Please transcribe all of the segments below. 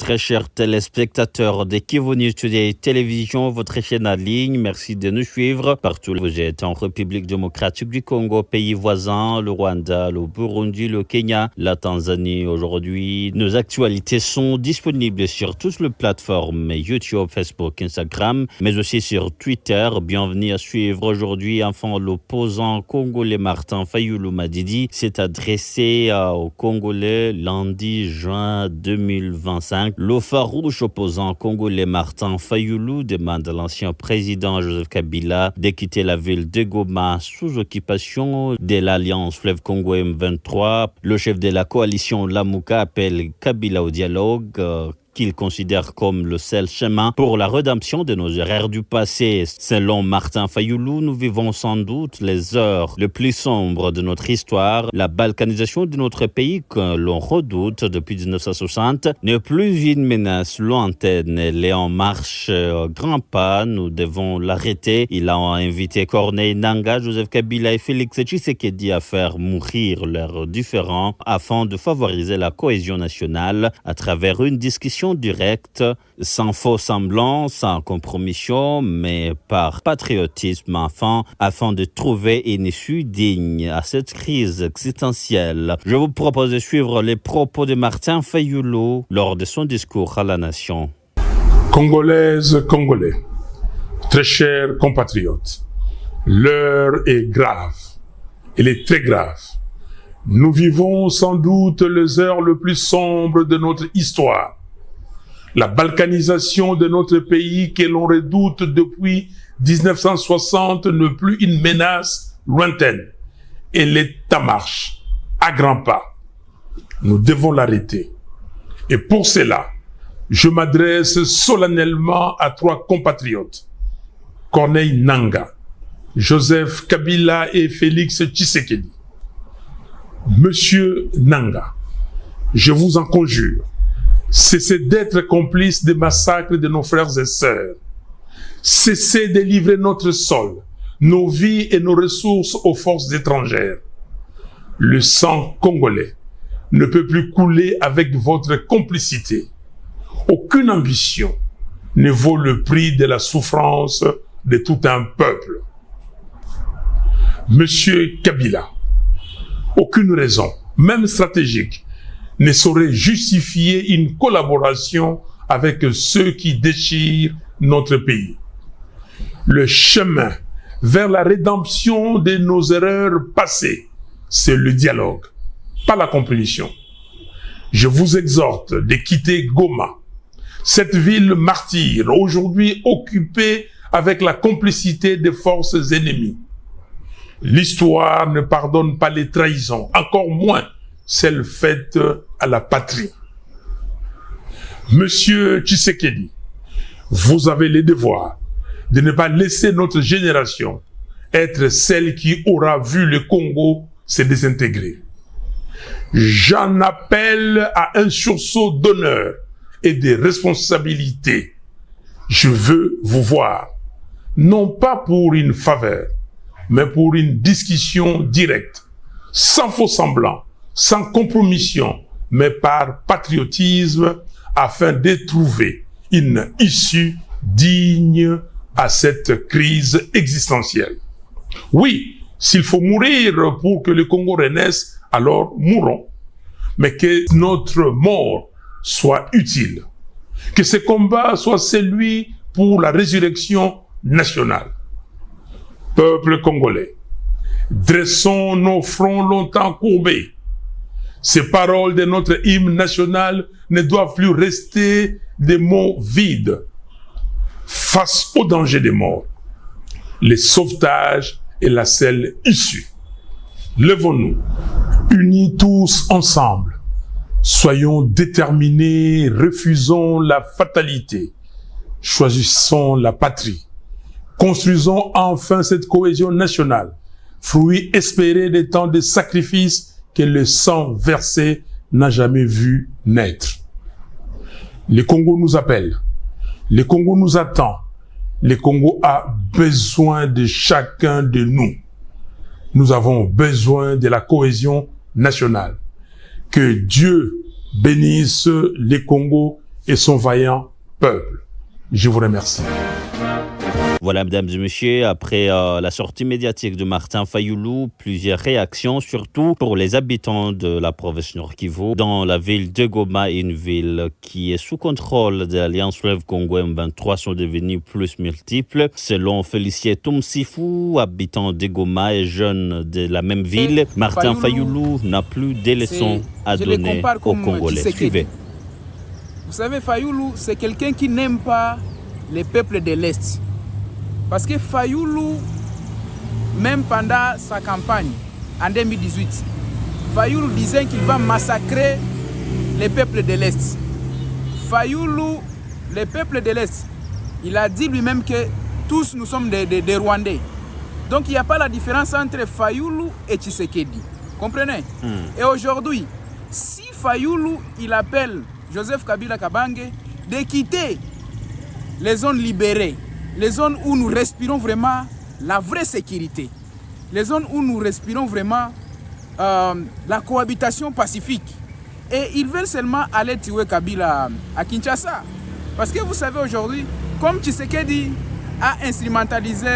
très chers téléspectateurs de Kivu News Today Télévision, votre chaîne en ligne. Merci de nous suivre partout où vous êtes en République démocratique du Congo, pays voisins, le Rwanda, le Burundi, le Kenya, la Tanzanie. Aujourd'hui, nos actualités sont disponibles sur toutes les plateformes YouTube, Facebook, Instagram, mais aussi sur Twitter. Bienvenue à suivre aujourd'hui. Enfin, l'opposant congolais Martin Fayulu Madidi s'est adressé aux Congolais lundi juin 2025. Le farouche opposant congolais Martin Fayulu demande à l'ancien président Joseph Kabila de quitter la ville de Goma sous occupation de l'Alliance Fleuve Congo M23. Le chef de la coalition Lamuka appelle Kabila au dialogue qu'il considère comme le seul chemin pour la rédemption de nos erreurs du passé. Selon Martin Fayulu, nous vivons sans doute les heures les plus sombres de notre histoire. La balkanisation de notre pays, que l'on redoute depuis 1960, n'est plus une menace lointaine. Elle est en marche grand pas. Nous devons l'arrêter. Il a invité Corneille Nangaa, Joseph Kabila et Félix Tshisekedi à faire mourir leurs différends afin de favoriser la cohésion nationale à travers une discussion directe, sans faux semblant, sans compromission, mais par patriotisme afin de trouver une issue digne à cette crise existentielle. Je vous propose de suivre les propos de Martin Fayulu lors de son discours à la nation. Congolaises, Congolais, très chers compatriotes, l'heure est grave, elle est très grave. Nous vivons sans doute les heures les plus sombres de notre histoire. La balkanisation de notre pays que l'on redoute depuis 1960 n'est plus une menace lointaine. Elle est en marche, à grands pas. Nous devons l'arrêter. Et pour cela, je m'adresse solennellement à trois compatriotes, Corneille Nangaa, Joseph Kabila et Félix Tshisekedi. Monsieur Nangaa, je vous en conjure, cessez d'être complice des massacres de nos frères et sœurs. Cessez de livrer notre sol, nos vies et nos ressources aux forces étrangères. Le sang congolais ne peut plus couler avec votre complicité. Aucune ambition ne vaut le prix de la souffrance de tout un peuple. Monsieur Kabila, aucune raison, même stratégique, ne saurait justifier une collaboration avec ceux qui déchirent notre pays. Le chemin vers la rédemption de nos erreurs passées, c'est le dialogue, pas la compétition. Je vous exhorte de quitter Goma, cette ville martyre, aujourd'hui occupée avec la complicité des forces ennemies. L'histoire ne pardonne pas les trahisons, encore moins celle faite à la patrie. Monsieur Tshisekedi, vous avez le devoir de ne pas laisser notre génération être celle qui aura vu le Congo se désintégrer. J'en appelle à un sursaut d'honneur et de responsabilité. Je veux vous voir, non pas pour une faveur, mais pour une discussion directe, sans faux semblant, sans compromission, mais par patriotisme, afin de trouver une issue digne à cette crise existentielle. Oui, s'il faut mourir pour que le Congo renaisse, alors mourons. Mais que notre mort soit utile. Que ce combat soit celui pour la résurrection nationale. Peuple congolais, dressons nos fronts longtemps courbés. Ces paroles de notre hymne national ne doivent plus rester des mots vides. Face au danger des morts, le sauvetage est la seule issue. Levons-nous, unis tous ensemble. Soyons déterminés, refusons la fatalité. Choisissons la patrie. Construisons enfin cette cohésion nationale, fruit espéré des temps de sacrifices que le sang versé n'a jamais vu naître. Le Congo nous appelle, le Congo nous attend, le Congo a besoin de chacun de nous. Nous avons besoin de la cohésion nationale. Que Dieu bénisse le Congo et son vaillant peuple. Je vous remercie. Voilà, mesdames et messieurs, après la sortie médiatique de Martin Fayoulou, plusieurs réactions, surtout pour les habitants de la province Nord-Kivu. Dans la ville de Goma, une ville qui est sous contrôle de l'Alliance Fleuve Congo M23, sont devenues plus multiples. Selon Félicien Toumsifou, habitant de Goma et jeune de la même ville, Martin Fayoulou n'a plus de leçons à donner aux Congolais. Suivez. Vous savez, Fayoulou, c'est quelqu'un qui n'aime pas les peuples de l'Est. Parce que Fayoulou, même pendant sa campagne en 2018, Fayoulou disait qu'il va massacrer les peuples de l'Est. Fayoulou, les peuples de l'Est, il a dit lui-même que tous nous sommes des Rwandais. Donc il n'y a pas la différence entre Fayoulou et Tshisekedi. Comprenez? Et aujourd'hui, si Fayoulou, il appelle Joseph Kabila Kabange de quitter les zones libérées, les zones où nous respirons vraiment la vraie sécurité, les zones où nous respirons vraiment la cohabitation pacifique. Et ils veulent seulement aller tuer Kabila à Kinshasa. Parce que vous savez aujourd'hui, comme Tshisekedi a instrumentalisé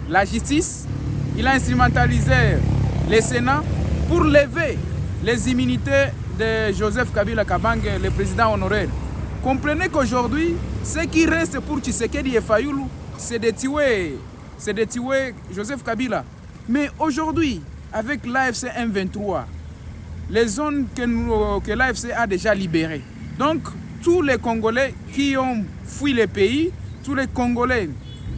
la justice, il a instrumentalisé le Sénat pour lever les immunités de Joseph Kabila Kabange, le président honoraire. Comprenez qu'aujourd'hui, ce qui reste pour Tshisekedi et Fayoulou, c'est de tuer Joseph Kabila. Mais aujourd'hui, avec l'AFC M23, les zones que l'AFC a déjà libérées. Donc, tous les Congolais qui ont fui le pays, tous les Congolais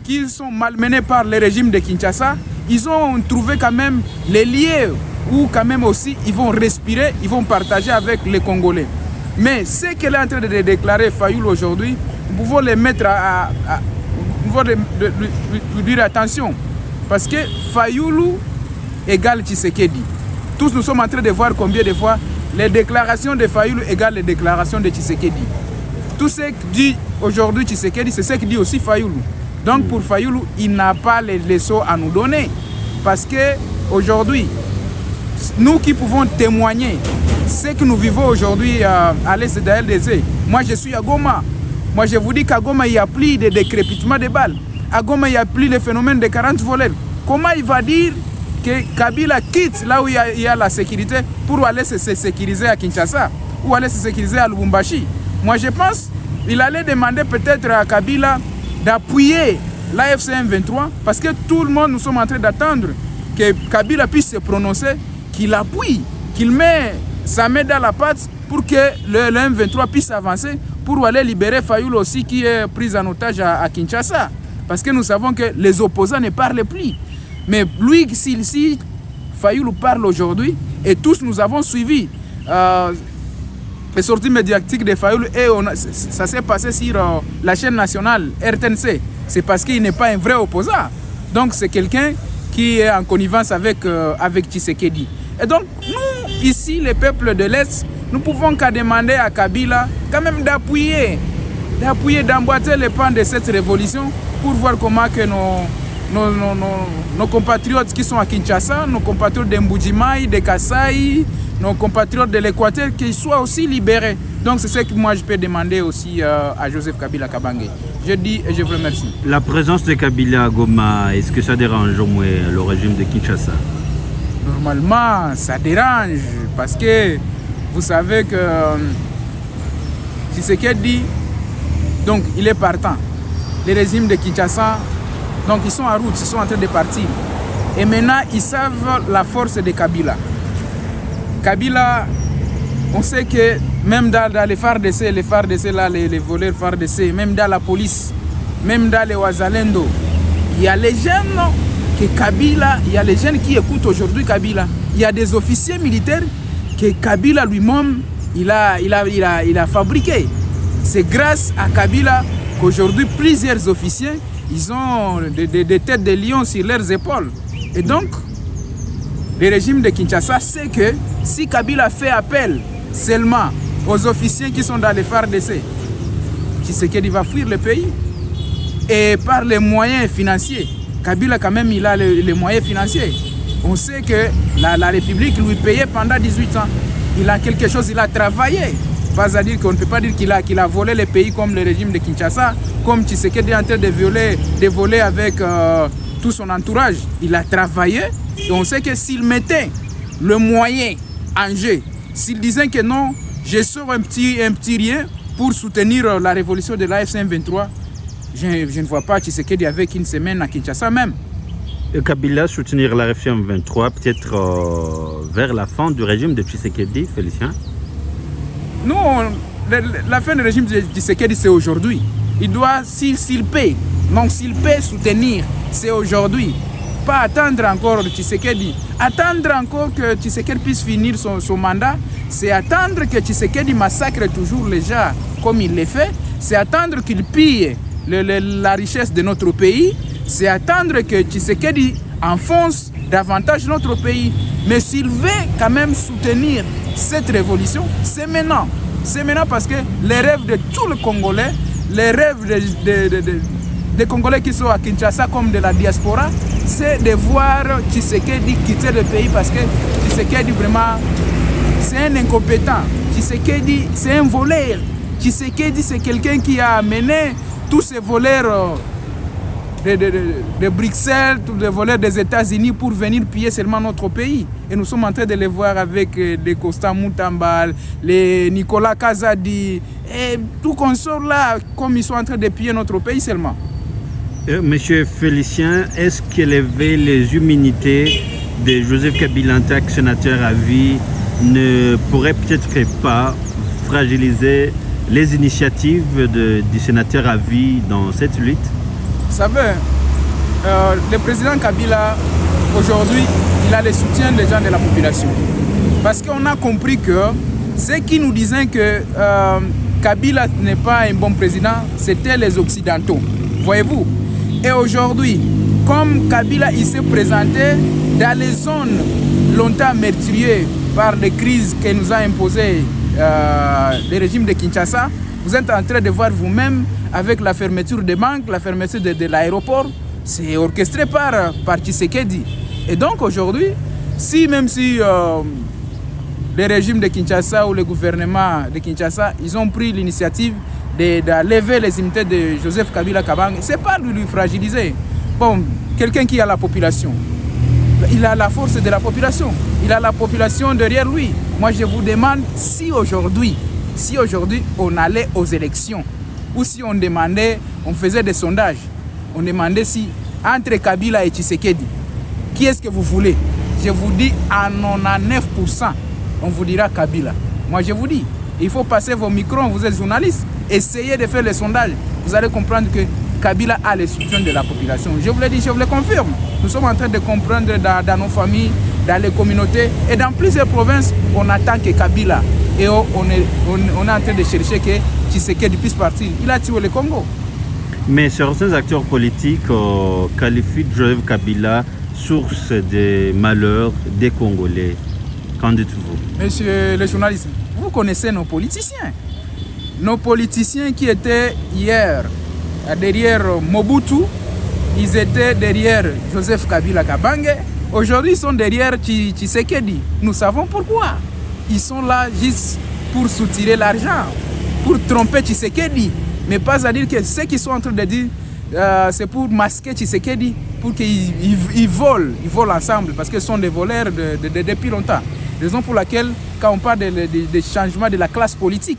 qui sont malmenés par le régime de Kinshasa, ils ont trouvé quand même les lieux où quand même aussi ils vont respirer, ils vont partager avec les Congolais. Mais ce qu'elle est en train de déclarer Fayoulou aujourd'hui, nous pouvons les mettre nous pouvons lui dire attention. Parce que Fayoulou égale Tshisekedi. Tous nous sommes en train de voir combien de fois les déclarations de Fayoulou égale les déclarations de Tshisekedi. Tout ce que dit aujourd'hui Tshisekedi, c'est ce que dit aussi Fayoulou. Donc pour Fayoulou, il n'a pas les leçons à nous donner. Parce que aujourd'hui, nous qui pouvons témoigner ce que nous vivons aujourd'hui à l'est de la RDC. Moi, je suis à Goma. Moi, je vous dis qu'à Goma, il n'y a plus de décrépitement de balles. À Goma, il n'y a plus le phénomène de 40 volets. Comment il va dire que Kabila quitte là où il y a la sécurité pour aller se sécuriser à Kinshasa ou aller se sécuriser à Lubumbashi? Moi, je pense qu'il allait demander peut-être à Kabila d'appuyer l'AFC M23 parce que tout le monde, nous sommes en train d'attendre que Kabila puisse se prononcer, qu'il appuie, qu'il met sa main dans la pâte pour que le M23 puisse avancer pour aller libérer Fayoulou aussi qui est pris en otage à Kinshasa. Parce que nous savons que les opposants ne parlent plus. Mais lui, si Fayoulou parle aujourd'hui, et tous nous avons suivi les sorties médiatiques de Fayoulou, et ça s'est passé sur la chaîne nationale RTNC, c'est parce qu'il n'est pas un vrai opposant. Donc c'est quelqu'un qui est en connivence avec Tshisekedi. Et donc, nous, ici, les peuples de l'Est, nous pouvons qu'à demander à Kabila quand même d'appuyer, d'emboîter les pans de cette révolution pour voir comment que nos compatriotes qui sont à Kinshasa, nos compatriotes de Mbujimai, de Kasai, nos compatriotes de l'Équateur, qu'ils soient aussi libérés. Donc c'est ce que moi je peux demander aussi à Joseph Kabila Kabange. Je dis et je vous remercie. La présence de Kabila à Goma, est-ce que ça dérange au moins le régime de Kinshasa? Normalement, ça dérange parce que vous savez que Tshisekedi, donc il est partant. Les régimes de Kinshasa, donc ils sont en route, ils sont en train de partir. Et maintenant, ils savent la force de Kabila. Kabila, on sait que même dans les FARDC là, les voleurs FARDC, même dans la police, même dans les Wazalendo, il y a les jeunes que Kabila, il y a les jeunes qui écoutent aujourd'hui Kabila. Il y a des officiers militaires que Kabila lui-même, il a fabriqué. C'est grâce à Kabila qu'aujourd'hui, plusieurs officiers, ils ont des têtes de lion sur leurs épaules. Et donc, le régime de Kinshasa sait que si Kabila fait appel seulement aux officiers qui sont dans les FARDC, Tshisekedi va fuir le pays. Et par les moyens financiers, Kabila quand même il a les moyens financiers. On sait que la République lui payait pendant 18 ans. Il a quelque chose, il a travaillé. Pas à dire qu'on ne peut pas dire qu'il a volé les pays comme le régime de Kinshasa, comme Tshisekedi est en train de voler avec tout son entourage. Il a travaillé et on sait que s'il mettait le moyen en jeu, s'il disait que non, je sors un petit rien pour soutenir la révolution de l'AFC M23, je ne vois pas Tshisekedi avec une semaine à Kinshasa même. Kabila soutenir la réforme 23 peut-être vers la fin du régime de Tshisekedi, Félicien? Nous, la fin du régime de Tshisekedi, c'est aujourd'hui. Il doit, s'il paie, donc s'il peut soutenir, c'est aujourd'hui. Pas attendre encore Tshisekedi. Attendre encore que Tshisekedi puisse finir son mandat, c'est attendre que Tshisekedi massacre toujours les gens comme il le fait. C'est attendre qu'il pille la richesse de notre pays. C'est attendre que Tshisekedi enfonce davantage notre pays. Mais s'il veut quand même soutenir cette révolution, c'est maintenant. C'est maintenant parce que les rêves de tous les Congolais, les rêves des Congolais qui sont à Kinshasa comme de la diaspora, c'est de voir Tshisekedi quitter le pays parce que Tshisekedi vraiment, c'est un incompétent. Tshisekedi, c'est un voleur. Tshisekedi, c'est quelqu'un qui a amené tous ces voleurs de Bruxelles, tous les voleurs des États-Unis pour venir piller seulement notre pays. Et nous sommes en train de les voir avec les Constant Moutambal, les Nicolas Kazadi, et tout consort là, comme ils sont en train de piller notre pays seulement. Monsieur Félicien, est-ce qu'élever les immunités de Joseph Kabila en tant que sénateur à vie ne pourrait peut-être pas fragiliser les initiatives du sénateur à vie dans cette lutte? Vous savez, le président Kabila, aujourd'hui, il a le soutien des gens de la population. Parce qu'on a compris que ceux qui nous disaient que Kabila n'est pas un bon président, c'était les Occidentaux. Voyez-vous? Et aujourd'hui, comme Kabila il s'est présenté dans les zones longtemps meurtriées par les crises que nous a imposées le régime de Kinshasa, vous êtes en train de voir vous-même avec la fermeture des banques, la fermeture de l'aéroport, c'est orchestré par Tshisekedi. Et donc aujourd'hui, même si le régime de Kinshasa ou le gouvernement de Kinshasa, ils ont pris l'initiative de lever les immunités de Joseph Kabila Kabange, c'est pas de lui fragiliser. Bon, quelqu'un qui a la population, il a la force de la population, il a la population derrière lui. Moi je vous demande si aujourd'hui on allait aux élections, ou si on demandait, on faisait des sondages, on demandait si entre Kabila et Tshisekedi, qui est-ce que vous voulez? Je vous dis à 99%, on vous dira Kabila. Moi je vous dis, il faut passer vos micros, vous êtes journaliste, essayez de faire les sondages, vous allez comprendre que Kabila a le soutien de la population. Je vous l'ai dit, je vous le confirme. Nous sommes en train de comprendre dans nos familles, dans les communautés et dans plusieurs provinces, on attend que Kabila et on est en train de chercher que Tshisekedi puisse partir. Il a tué le Congo. Mais certains acteurs politiques qualifient Joseph Kabila source des malheurs des Congolais. Qu'en dites-vous? Monsieur le journaliste, vous connaissez nos politiciens. Nos politiciens qui étaient hier derrière Mobutu, ils étaient derrière Joseph Kabila Kabange. Aujourd'hui, ils sont derrière Tshisekedi. Nous savons pourquoi. Ils sont là juste pour soutirer l'argent, pour tromper Tshisekedi. Mais pas à dire que ce qu'ils sont en train de dire, c'est pour masquer Tshisekedi, pour qu'ils volent ensemble, parce qu'ils sont des voleurs depuis longtemps. Raison pour laquelle, quand on parle des changements de la classe politique,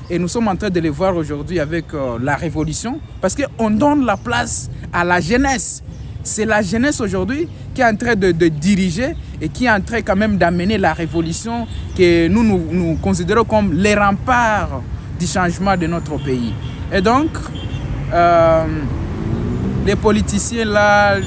et nous sommes en train de les voir aujourd'hui avec la révolution, parce qu'on donne la place à la jeunesse. C'est la jeunesse aujourd'hui qui est en train de diriger et qui est en train quand même d'amener la révolution que nous considérons comme les remparts du changement de notre pays. Et donc, les politiciens là,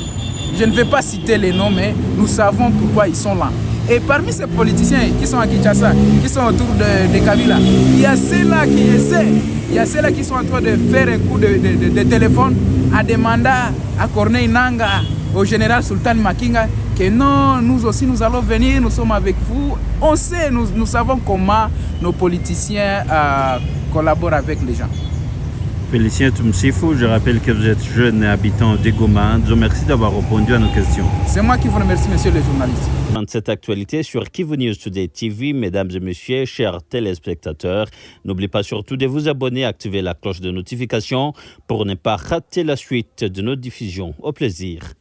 je ne vais pas citer les noms, mais nous savons pourquoi ils sont là. Et parmi ces politiciens qui sont à Kinshasa, qui sont autour de Kabila, il y a ceux-là qui essaient, il y a ceux-là qui sont en train de faire un coup de téléphone à demander à Corneille Nangaa, au général Sultan Makenga, que non, nous aussi nous allons venir, nous sommes avec vous. On sait, nous savons comment nos politiciens collaborent avec les gens. Félicien Toumsifou, je rappelle que vous êtes jeune et habitant de Goma. Merci d'avoir répondu à nos questions. C'est moi qui vous remercie, monsieur le journaliste. Dans cette actualité sur Kivu News Today TV, mesdames et messieurs, chers téléspectateurs, n'oubliez pas surtout de vous abonner, activer la cloche de notification pour ne pas rater la suite de nos diffusions. Au plaisir.